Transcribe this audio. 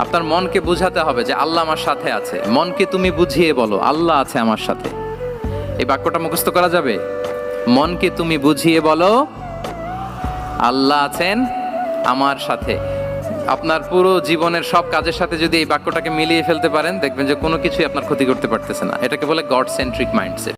আপনার মনকে বুঝাতে হবে যে আল্লাহ আমার সাথে আছে। মনকে তুমি বুঝিয়ে বলো আল্লাহ আছে আমার সাথে। এই বাক্যটা মুখস্থ করা যাবে? মনকে তুমি বুঝিয়ে বলো আল্লাহ আছেন আমার সাথে। আপনার পুরো জীবনের সব কাজের সাথে যদি এই বাক্যটাকে মিলিয়ে ফেলতে পারেন, দেখবেন যে কোনো কিছুই আপনার ক্ষতি করতে পারতেছে না। এটাকে বলে গড সেন্ট্রিক মাইন্ডসেট।